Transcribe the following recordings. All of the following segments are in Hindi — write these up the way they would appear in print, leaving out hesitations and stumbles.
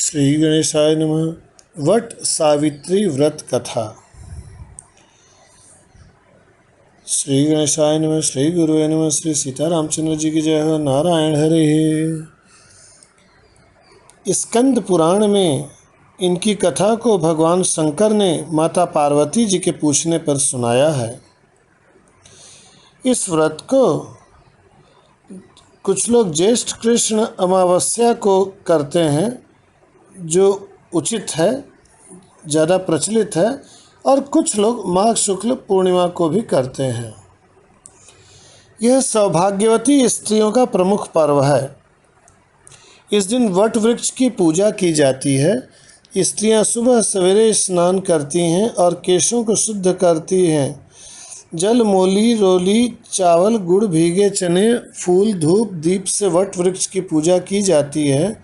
श्री गणेशाय नमः। वट सावित्री व्रत कथा। श्री गणेशाय नमः। श्री गुरुवे नमः। श्री सीता रामचंद्र जी की जय हो। नारायण हरे। स्कंद पुराण में इनकी कथा को भगवान शंकर ने माता पार्वती जी के पूछने पर सुनाया है। इस व्रत को कुछ लोग ज्येष्ठ कृष्ण अमावस्या को करते हैं, जो उचित है, ज़्यादा प्रचलित है, और कुछ लोग माघ शुक्ल पूर्णिमा को भी करते हैं। यह सौभाग्यवती स्त्रियों का प्रमुख पर्व है। इस दिन वट वृक्ष की पूजा की जाती है। स्त्रियां सुबह सवेरे स्नान करती हैं और केशों को शुद्ध करती हैं। जल, मोली, रोली, चावल, गुड़, भीगे चने, फूल, धूप, दीप से वट वृक्ष की पूजा की जाती है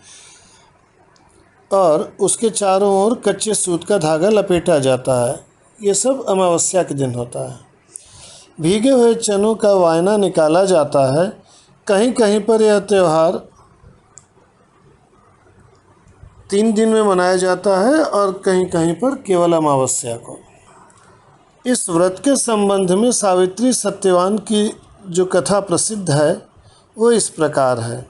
और उसके चारों ओर कच्चे सूत का धागा लपेटा जाता है। ये सब अमावस्या के दिन होता है। भीगे हुए चनों का वायना निकाला जाता है। कहीं कहीं पर यह त्यौहार 3 दिन में मनाया जाता है और कहीं कहीं पर केवल अमावस्या को। इस व्रत के संबंध में सावित्री सत्यवान की जो कथा प्रसिद्ध है वो इस प्रकार है।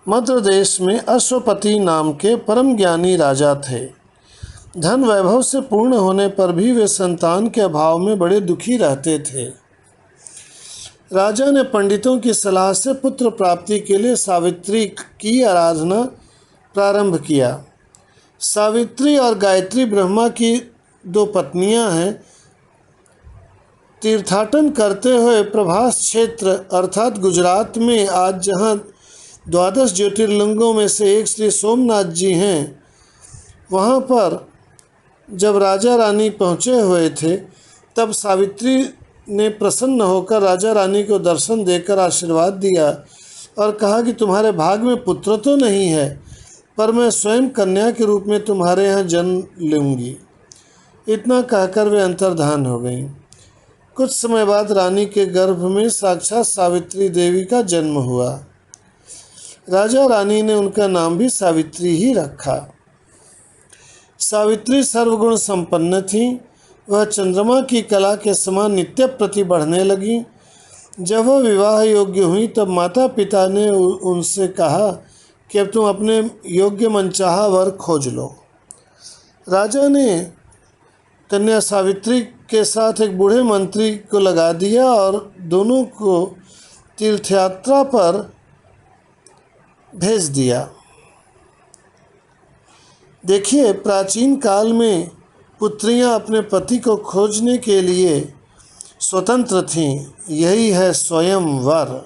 मध्य देश में अश्वपति नाम के परम ज्ञानी राजा थे। धन वैभव से पूर्ण होने पर भी वे संतान के अभाव में बड़े दुखी रहते थे। राजा ने पंडितों की सलाह से पुत्र प्राप्ति के लिए सावित्री की आराधना प्रारंभ किया। सावित्री और गायत्री ब्रह्मा की 2 पत्नियां हैं। तीर्थाटन करते हुए प्रभास क्षेत्र अर्थात गुजरात में आज जहां 12 ज्योतिर्लिंगों में से एक श्री सोमनाथ जी हैं, वहाँ पर जब राजा रानी पहुँचे हुए थे तब सावित्री ने प्रसन्न होकर राजा रानी को दर्शन देकर आशीर्वाद दिया और कहा कि तुम्हारे भाग में पुत्र तो नहीं है, पर मैं स्वयं कन्या के रूप में तुम्हारे यहाँ जन्म लूँगी। इतना कहकर वे अंतर्धान हो गईं। कुछ समय बाद रानी के गर्भ में साक्षात सावित्री देवी का जन्म हुआ। राजा रानी ने उनका नाम भी सावित्री ही रखा। सावित्री सर्वगुण संपन्न थी। वह चंद्रमा की कला के समान नित्य प्रति बढ़ने लगी। जब वह विवाह योग्य हुई तब माता पिता ने उनसे कहा कि अब तुम अपने योग्य मनचाहा वर खोज लो। राजा ने कन्या सावित्री के साथ एक बूढ़े मंत्री को लगा दिया और दोनों को तीर्थयात्रा पर भेज दिया। देखिए, प्राचीन काल में पुत्रियां अपने पति को खोजने के लिए स्वतंत्र थीं। यही है स्वयंवर।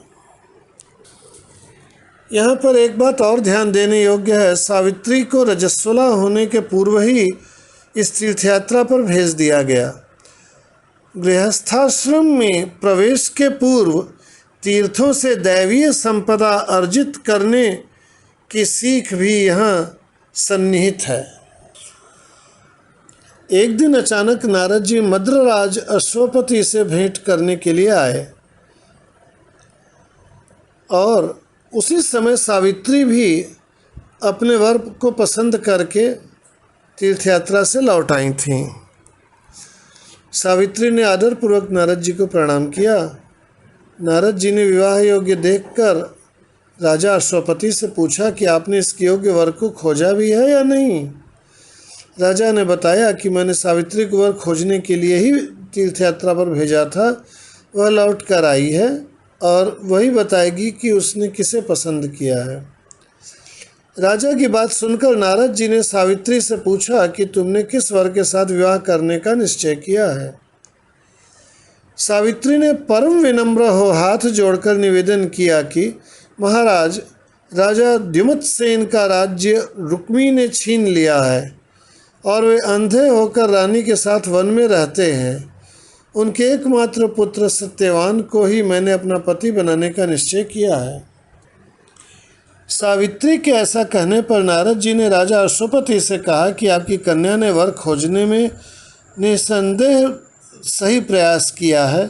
यहाँ पर एक बात और ध्यान देने योग्य है। सावित्री को रजस्वला होने के पूर्व ही इस तीर्थयात्रा पर भेज दिया गया। गृहस्थाश्रम में प्रवेश के पूर्व तीर्थों से दैवीय संपदा अर्जित करने की सीख भी यहाँ सन्निहित है। एक दिन अचानक नारद जी मद्रराज अश्वपति से भेंट करने के लिए आए और उसी समय सावित्री भी अपने वर को पसंद करके तीर्थयात्रा से लौट आई थीं। सावित्री ने आदरपूर्वक नारद जी को प्रणाम किया। नारद जी ने विवाह योग्य देखकर राजा अश्वपति से पूछा कि आपने इसके योग्य वर को खोजा भी है या नहीं। राजा ने बताया कि मैंने सावित्री को वर खोजने के लिए ही तीर्थयात्रा पर भेजा था। वह लौट कर आई है और वही बताएगी कि उसने किसे पसंद किया है। राजा की बात सुनकर नारद जी ने सावित्री से पूछा कि तुमने किस वर के साथ विवाह करने का निश्चय किया है। सावित्री ने परम विनम्र हो हाथ जोड़कर निवेदन किया कि महाराज, राजा द्युमत्सेन का राज्य रुक्मी ने छीन लिया है और वे अंधे होकर रानी के साथ वन में रहते हैं। उनके एकमात्र पुत्र सत्यवान को ही मैंने अपना पति बनाने का निश्चय किया है। सावित्री के ऐसा कहने पर नारद जी ने राजा अश्वपति से कहा कि आपकी कन्या ने वर खोजने में निसंदेह सही प्रयास किया है।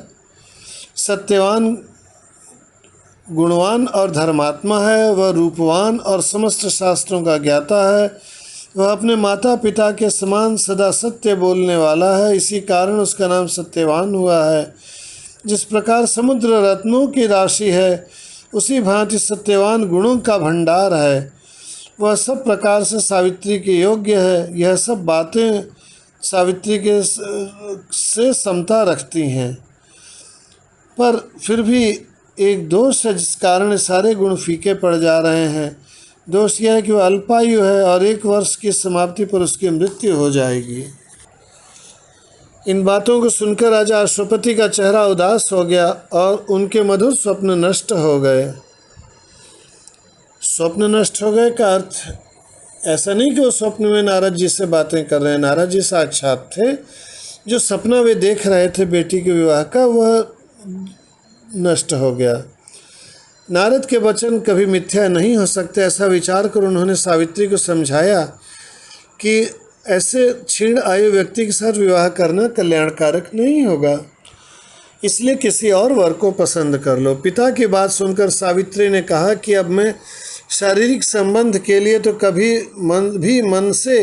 सत्यवान गुणवान और धर्मात्मा है। वह रूपवान और समस्त शास्त्रों का ज्ञाता है। वह अपने माता पिता के समान सदा सत्य बोलने वाला है, इसी कारण उसका नाम सत्यवान हुआ है। जिस प्रकार समुद्र रत्नों की राशि है, उसी भांति सत्यवान गुणों का भंडार है। वह सब प्रकार से सावित्री के योग्य है। यह सब बातें सावित्री के से समता रखती हैं, पर फिर भी एक दोष है जिस कारण सारे गुण फीके पड़ जा रहे हैं। दोष यह है कि वह अल्पायु है और 1 वर्ष की समाप्ति पर उसकी मृत्यु हो जाएगी। इन बातों को सुनकर राजा अश्वपति का चेहरा उदास हो गया और उनके मधुर स्वप्न नष्ट हो गए। स्वप्न नष्ट हो गए का अर्थ ऐसा नहीं कि वो स्वप्न में नारद जी से बातें कर रहे हैं। नारद जी साक्षात थे। जो सपना वे देख रहे थे बेटी के विवाह का, वह नष्ट हो गया। नारद के वचन कभी मिथ्या नहीं हो सकते, ऐसा विचार कर उन्होंने सावित्री को समझाया कि ऐसे क्षीण आयु व्यक्ति के साथ विवाह करना कल्याणकारक नहीं होगा, इसलिए किसी और वर को पसंद कर लो। पिता की बात सुनकर सावित्री ने कहा कि अब मैं शारीरिक संबंध के लिए तो कभी मन से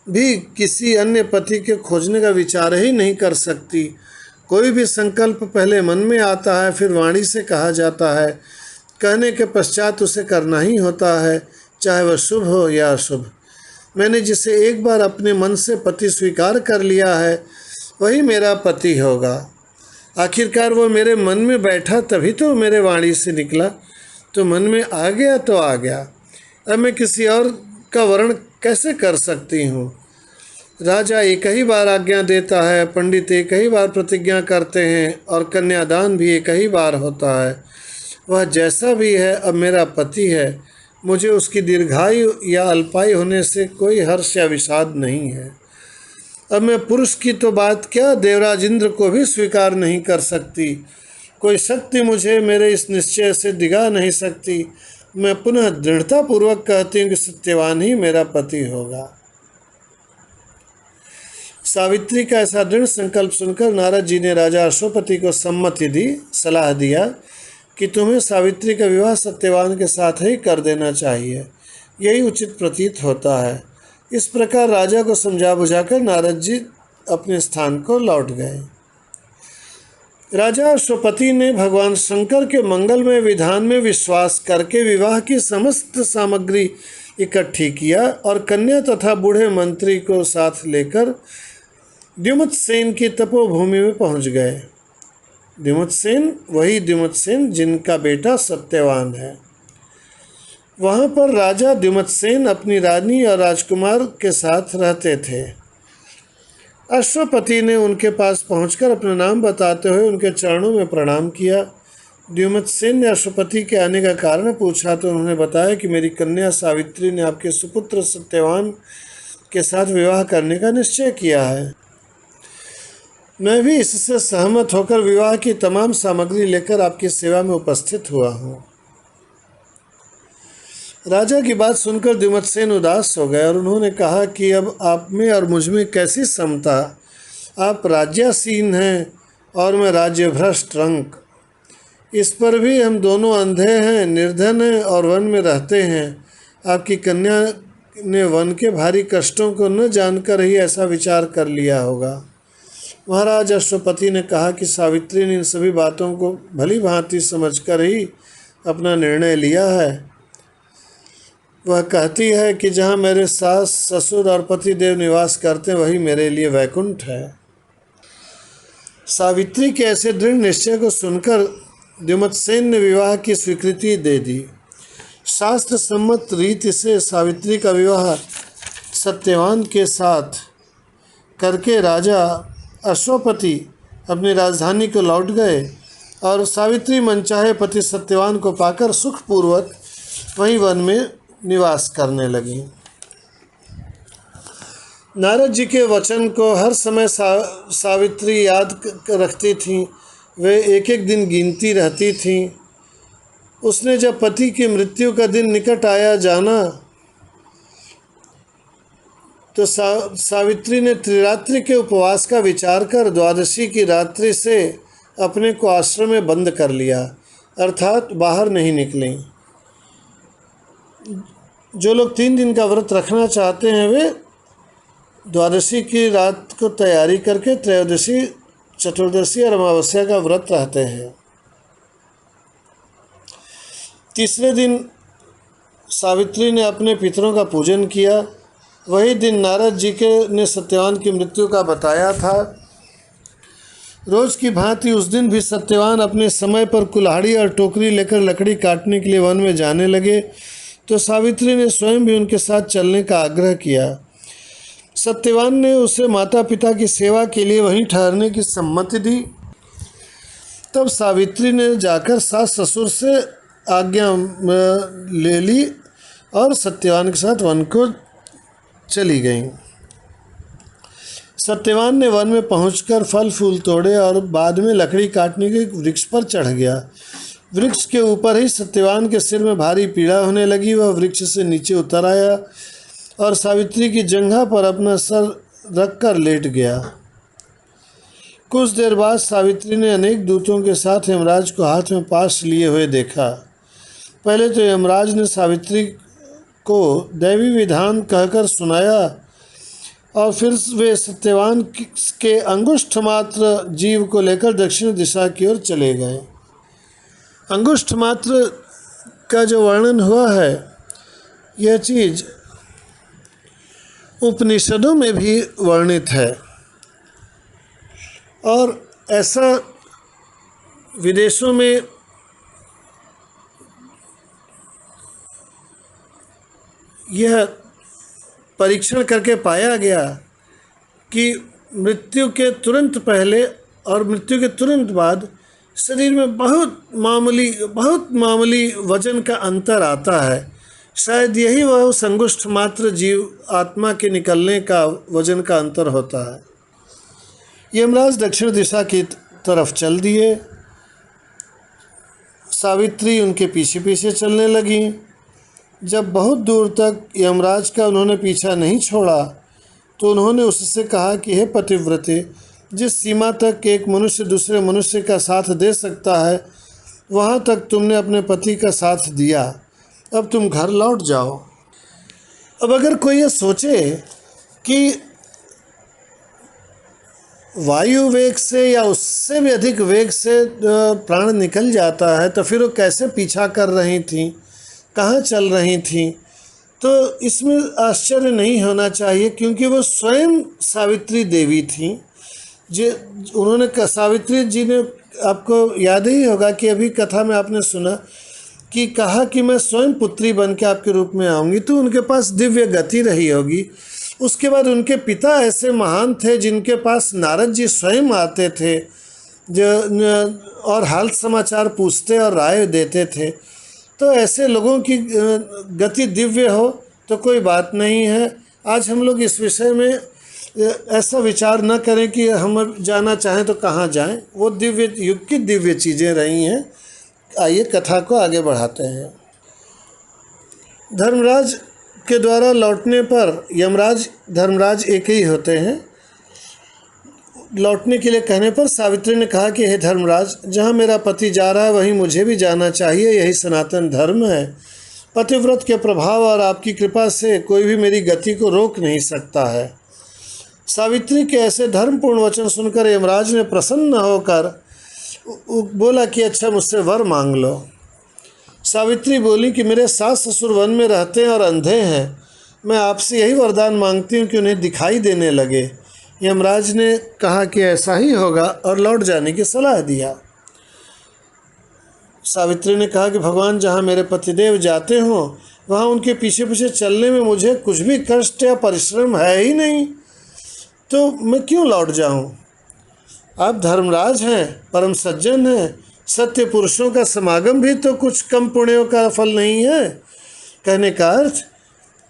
भी किसी अन्य पति के खोजने का विचार ही नहीं कर सकती। कोई भी संकल्प पहले मन में आता है, फिर वाणी से कहा जाता है, कहने के पश्चात उसे करना ही होता है, चाहे वह शुभ हो या अशुभ। मैंने जिसे एक बार अपने मन से पति स्वीकार कर लिया है, वही मेरा पति होगा। आखिरकार वो मेरे मन में बैठा तभी तो मेरे वाणी से निकला, तो मन में आ गया तो आ गया। अब मैं किसी और का वर्ण कैसे कर सकती हूँ। राजा एक ही बार आज्ञा देता है, पंडित एक ही बार प्रतिज्ञा करते हैं और कन्यादान भी एक ही बार होता है। वह जैसा भी है अब मेरा पति है। मुझे उसकी दीर्घायु या अल्पायु होने से कोई हर्ष या विषाद नहीं है। अब मैं पुरुष की तो बात क्या, देवराज इंद्र को भी स्वीकार नहीं कर सकती। कोई शक्ति मुझे मेरे इस निश्चय से डिगा नहीं सकती। मैं पुनः दृढ़तापूर्वक कहती हूँ कि सत्यवान ही मेरा पति होगा। सावित्री का ऐसा दृढ़ संकल्प सुनकर नारद जी ने राजा अश्वपति को सम्मति दी, सलाह दिया कि तुम्हें सावित्री का विवाह सत्यवान के साथ ही कर देना चाहिए, यही उचित प्रतीत होता है। इस प्रकार राजा को समझा बुझाकर नारद जी अपने स्थान को लौट गए। राजा अश्वपति ने भगवान शंकर के मंगलमय विधान में विश्वास करके विवाह की समस्त सामग्री इकट्ठी किया और कन्या तथा बूढ़े मंत्री को साथ लेकर द्युमत्सेन की तपोभूमि में पहुंच गए। द्युमत्सेन वही द्युमत्सेन जिनका बेटा सत्यवान है। वहां पर राजा द्युमत्सेन अपनी रानी और राजकुमार के साथ रहते थे। अश्वपति ने उनके पास पहुंचकर अपना नाम बताते हुए उनके चरणों में प्रणाम किया। द्युमत्सेन ने अश्वपति के आने का कारण पूछा तो उन्होंने बताया कि मेरी कन्या सावित्री ने आपके सुपुत्र सत्यवान के साथ विवाह करने का निश्चय किया है। मैं भी इससे सहमत होकर विवाह की तमाम सामग्री लेकर आपकी सेवा में उपस्थित हुआ हूँ। राजा की बात सुनकर द्युमत्सेन उदास हो गए और उन्होंने कहा कि अब आप में और मुझ में कैसी समता। आप राज्यासीन हैं और मैं राज्यभ्रष्ट रंक। इस पर भी हम दोनों अंधे हैं, निर्धन हैं और वन में रहते हैं। आपकी कन्या ने वन के भारी कष्टों को न जानकर ही ऐसा विचार कर लिया होगा। महाराज अश्वपति ने कहा कि सावित्री ने इन सभी बातों को भली भांति समझकर ही अपना निर्णय लिया है। वह कहती है कि जहाँ मेरे सास ससुर और पतिदेव निवास करते हैं वही मेरे लिए वैकुंठ है। सावित्री के ऐसे दृढ़ निश्चय को सुनकर द्युमत्सेन ने विवाह की स्वीकृति दे दी। शास्त्र सम्मत रीति से सावित्री का विवाह सत्यवान के साथ करके राजा अश्वपति अपनी राजधानी को लौट गए और सावित्री मनचाहे पति सत्यवान को पाकर सुखपूर्वक वहीं वन में निवास करने लगी। नारद जी के वचन को हर समय सावित्री याद रखती थीं। वे एक एक दिन गिनती रहती थीं। उसने जब पति की मृत्यु का दिन निकट आया जाना तो सावित्री ने त्रिरात्रि के उपवास का विचार कर द्वादशी की रात्रि से अपने को आश्रम में बंद कर लिया, अर्थात बाहर नहीं निकली। जो लोग 3 दिन का व्रत रखना चाहते हैं वे द्वादशी की रात को तैयारी करके त्रयोदशी, चतुर्दशी और अमावस्या का व्रत रहते हैं। तीसरे दिन सावित्री ने अपने पितरों का पूजन किया। वही दिन नारद जी के ने सत्यवान की मृत्यु का बताया था। रोज की भांति उस दिन भी सत्यवान अपने समय पर कुल्हाड़ी और टोकरी लेकर लकड़ी काटने के लिए वन में जाने लगे, तो सावित्री ने स्वयं भी उनके साथ चलने का आग्रह किया। सत्यवान ने उसे माता पिता की सेवा के लिए वहीं ठहरने की सम्मति दी। तब सावित्री ने जाकर सास ससुर से आज्ञा ले ली और सत्यवान के साथ वन को चली गईं। सत्यवान ने वन में पहुंचकर फल फूल तोड़े और बाद में लकड़ी काटने के वृक्ष पर चढ़ गया। वृक्ष के ऊपर ही सत्यवान के सिर में भारी पीड़ा होने लगी। वह वृक्ष से नीचे उतर आया और सावित्री की जंघा पर अपना सर रखकर लेट गया। कुछ देर बाद सावित्री ने अनेक दूतों के साथ यमराज को हाथ में पाश लिए हुए देखा। पहले तो यमराज ने सावित्री को दैवी विधान कहकर सुनाया और फिर वे सत्यवान के अंगुष्ठ मात्र जीव को लेकर दक्षिण दिशा की ओर चले गए। अंगुष्ठ मात्र का जो वर्णन हुआ है, यह चीज़ उपनिषदों में भी वर्णित है और ऐसा विदेशों में यह परीक्षण करके पाया गया कि मृत्यु के तुरंत पहले और मृत्यु के तुरंत बाद शरीर में बहुत मामूली वजन का अंतर आता है। शायद यही वह संगुष्ठ मात्र जीव आत्मा के निकलने का वजन का अंतर होता है। यमराज दक्षिण दिशा की तरफ चल दिए। सावित्री उनके पीछे पीछे चलने लगी। जब बहुत दूर तक यमराज का उन्होंने पीछा नहीं छोड़ा तो उन्होंने उससे कहा कि हे पतिव्रते, जिस सीमा तक एक मनुष्य दूसरे मनुष्य का साथ दे सकता है वहाँ तक तुमने अपने पति का साथ दिया, अब तुम घर लौट जाओ। अब अगर कोई ये सोचे कि वायु वेग से या उससे भी अधिक वेग से प्राण निकल जाता है तो फिर वो कैसे पीछा कर रही थी, कहाँ चल रही थी, तो इसमें आश्चर्य नहीं होना चाहिए क्योंकि वो स्वयं सावित्री देवी थी। उन्होंने सावित्री जी ने, आपको याद ही होगा कि अभी कथा में आपने सुना कि कहा कि मैं स्वयं पुत्री बन के आपके रूप में आऊँगी, तो उनके पास दिव्य गति रही होगी। उसके बाद उनके पिता ऐसे महान थे जिनके पास नारद जी स्वयं आते थे जो और हाल समाचार पूछते और राय देते थे। तो ऐसे लोगों की गति दिव्य हो तो कोई बात नहीं है। आज हम लोग इस विषय में ऐसा विचार न करें कि हम जाना चाहें तो कहाँ जाएं, वो दिव्य युग की दिव्य चीज़ें रही हैं। आइए कथा को आगे बढ़ाते हैं। धर्मराज के द्वारा लौटने पर यमराज धर्मराज एक ही होते हैं। लौटने के लिए कहने पर सावित्री ने कहा कि हे धर्मराज, जहाँ मेरा पति जा रहा है वहीं मुझे भी जाना चाहिए, यही सनातन धर्म है। पतिव्रत के प्रभाव और आपकी कृपा से कोई भी मेरी गति को रोक नहीं सकता है। सावित्री के ऐसे धर्मपूर्ण वचन सुनकर यमराज ने प्रसन्न होकर बोला कि अच्छा, मुझसे वर मांग लो। सावित्री बोली कि मेरे सास ससुर वन में रहते हैं और अंधे हैं, मैं आपसे यही वरदान मांगती हूँ कि उन्हें दिखाई देने लगे। यमराज ने कहा कि ऐसा ही होगा और लौट जाने की सलाह दिया। सावित्री ने कहा कि भगवान, जहाँ मेरे पतिदेव जाते हों वहाँ उनके पीछे पीछे चलने में मुझे कुछ भी कष्ट या परिश्रम है ही नहीं, तो मैं क्यों लौट जाऊँ। आप धर्मराज हैं, परम सज्जन हैं, सत्य पुरुषों का समागम भी तो कुछ कम पुण्यों का फल नहीं है। कहने का अर्थ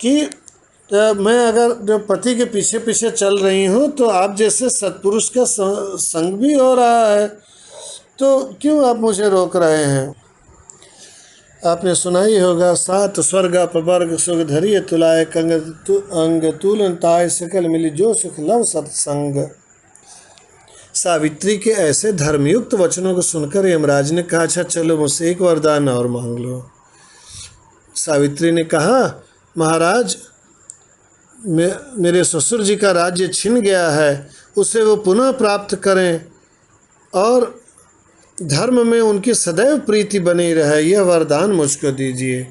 कि मैं अगर पति के पीछे पीछे चल रही हूँ तो आप जैसे सत्पुरुष का संग भी हो रहा है, तो क्यों आप मुझे रोक रहे हैं। आपने सुना ही होगा, सात स्वर्ग अपवर्ग सुख धरिय तुलाय अंग तुलन ताय सकल मिली जो सुख लव सत्संग। सावित्री के ऐसे धर्मयुक्त वचनों को सुनकर यमराज ने कहा, अच्छा चलो मुझसे एक वरदान और मांग लो। सावित्री ने कहा, महाराज मेरे ससुर जी का राज्य छिन गया है, उसे वो पुनः प्राप्त करें और धर्म में उनकी सदैव प्रीति बनी रहे, यह वरदान मुझको दीजिए।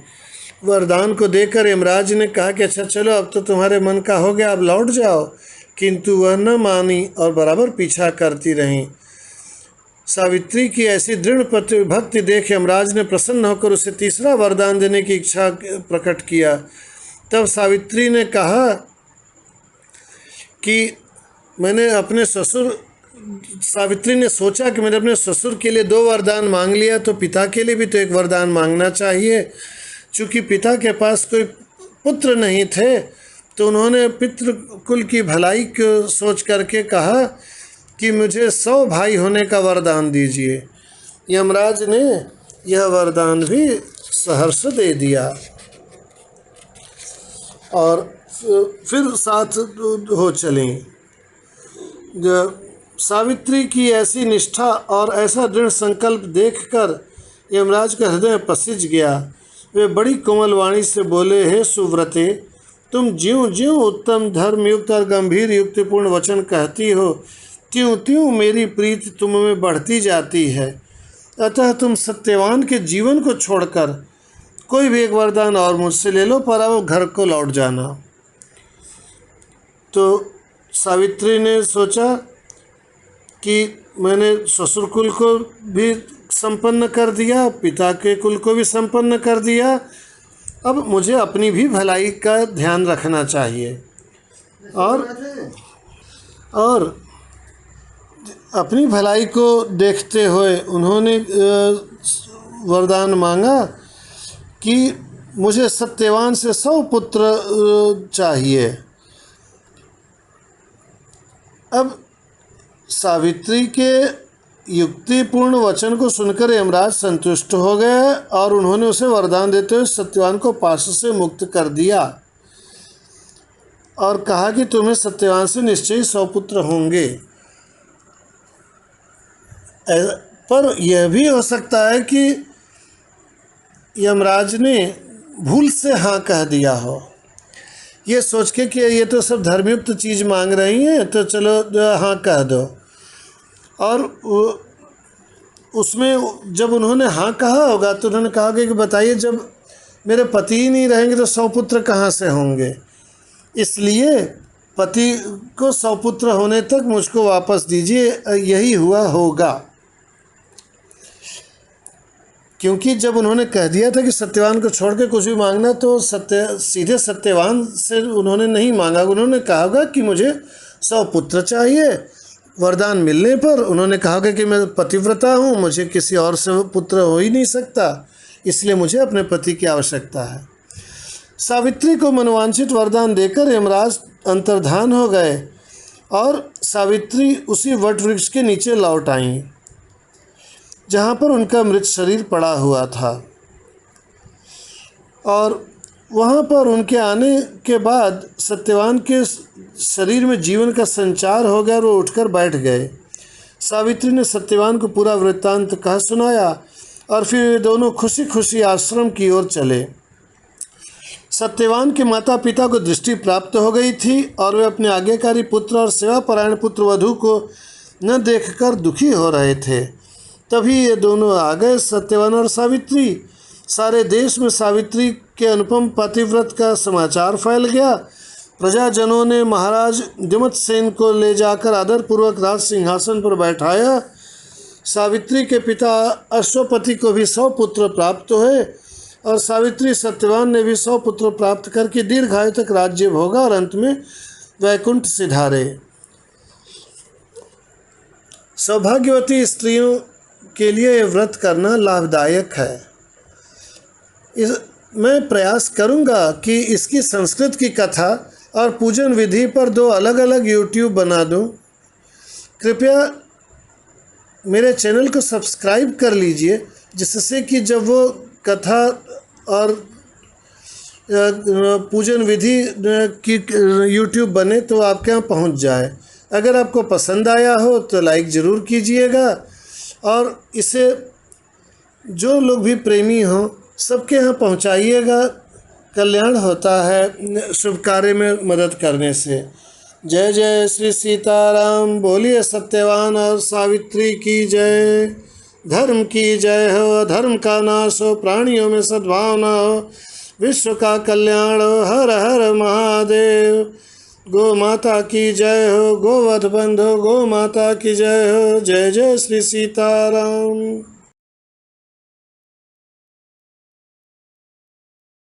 वरदान को देकर यमराज ने कहा कि अच्छा चलो, अब तो तुम्हारे मन का हो गया, अब लौट जाओ। किंतु वह न मानी और बराबर पीछा करती रहीं। सावित्री की ऐसी दृढ़ भक्ति देख यमराज ने प्रसन्न होकर उसे तीसरा वरदान देने की इच्छा प्रकट किया। तब सावित्री ने कहा कि सावित्री ने सोचा कि मैंने अपने ससुर के लिए 2 वरदान मांग लिया, तो पिता के लिए भी तो एक वरदान मांगना चाहिए। चूँकि पिता के पास कोई पुत्र नहीं थे, तो उन्होंने पितृकुल की भलाई को सोच करके कहा कि मुझे 100 भाई होने का वरदान दीजिए। यमराज ने यह वरदान भी सहर्ष दे दिया और फिर साथ हो चली। सावित्री की ऐसी निष्ठा और ऐसा दृढ़ संकल्प देखकर यमराज का हृदय पसिज गया। वे बड़ी कोमल वाणी से बोले, हे सुव्रते, तुम ज्यों ज्यों उत्तम धर्मयुक्त और गंभीर युक्तिपूर्ण वचन कहती हो, त्यों त्यों मेरी प्रीति तुम में बढ़ती जाती है। अतः तुम सत्यवान के जीवन को छोड़कर कोई भी एक वरदान और मुझसे ले लो, पर अब घर को लौट जाना। तो सावित्री ने सोचा कि मैंने ससुर कुल को भी संपन्न कर दिया, पिता के कुल को भी संपन्न कर दिया, अब मुझे अपनी भी भलाई का ध्यान रखना चाहिए। और अपनी भलाई को देखते हुए उन्होंने वरदान मांगा कि मुझे सत्यवान से 100 पुत्र चाहिए। अब सावित्री के युक्तिपूर्ण वचन को सुनकर यमराज संतुष्ट हो गए और उन्होंने उसे वरदान देते हुए सत्यवान को पाश से मुक्त कर दिया और कहा कि तुम्हें सत्यवान से निश्चय 100 पुत्र होंगे। पर यह भी हो सकता है कि यमराज ने भूल से हाँ कह दिया हो, ये सोच के कि ये तो सब धर्मयुक्त चीज़ मांग रही हैं, तो चलो हाँ कह दो। और उसमें जब उन्होंने हाँ कहा होगा तो उन्होंने कहा कि बताइए, जब मेरे पति ही नहीं रहेंगे तो 100 पुत्र कहाँ से होंगे, इसलिए पति को 100 पुत्र होने तक मुझको वापस दीजिए, यही हुआ होगा। क्योंकि जब उन्होंने कह दिया था कि सत्यवान को छोड़ के कुछ भी मांगना, तो सीधे सत्यवान से उन्होंने नहीं मांगा, उन्होंने कहा होगा कि मुझे 100 पुत्र चाहिए। वरदान मिलने पर उन्होंने कहा कि मैं पतिव्रता हूँ, मुझे किसी और से पुत्र हो ही नहीं सकता, इसलिए मुझे अपने पति की आवश्यकता है। सावित्री को मनोवांछित वरदान देकर यमराज अंतर्धान हो गए और सावित्री उसी वट वृक्ष के नीचे लौट आईं जहाँ पर उनका मृत शरीर पड़ा हुआ था। और वहाँ पर उनके आने के बाद सत्यवान के शरीर में जीवन का संचार हो गया और वो उठकर बैठ गए। सावित्री ने सत्यवान को पूरा वृत्तांत कह सुनाया और फिर वे दोनों खुशी खुशी आश्रम की ओर चले। सत्यवान के माता पिता को दृष्टि प्राप्त हो गई थी और वे अपने आज्ञाकारी पुत्र और सेवापरायण पुत्र वधू को न देखकर दुखी हो रहे थे। तभी ये दोनों आ गए, सत्यवान और सावित्री। सारे देश में सावित्री के अनुपम पतिव्रत का समाचार फैल गया। प्रजाजनों ने महाराज दिमतसेन को ले जाकर आदरपूर्वक राज सिंहासन पर बैठाया। सावित्री के पिता अश्वपति को भी 100 पुत्र प्राप्त हुए और सावित्री सत्यवान ने भी 100 पुत्र प्राप्त करके दीर्घायु तक राज्य भोगा और अंत में वैकुंठ सिधारे। सौभाग्यवती स्त्रियों के लिए यह व्रत करना लाभदायक है। मैं प्रयास करूंगा कि इसकी संस्कृत की कथा और पूजन विधि पर 2 अलग अलग यूट्यूब बना दूं। कृपया मेरे चैनल को सब्सक्राइब कर लीजिए, जिससे कि जब वो कथा और पूजन विधि की यूट्यूब बने तो आपके यहाँ पहुँच जाए। अगर आपको पसंद आया हो तो लाइक ज़रूर कीजिएगा और इसे जो लोग भी प्रेमी हों सबके यहाँ पहुँचाइएगा, कल्याण होता है शुभ कार्य में मदद करने से। जय जय श्री सीताराम। बोलिए सत्यवान और सावित्री की जय। धर्म की जय हो, अधर्म का नाश हो, प्राणियों में सद्भावना हो, विश्व का कल्याण हो। हर हर महादेव। गौ माता की जय हो, गोवध बंधो गौ माता की जय हो। जय जय श्री सीताराम।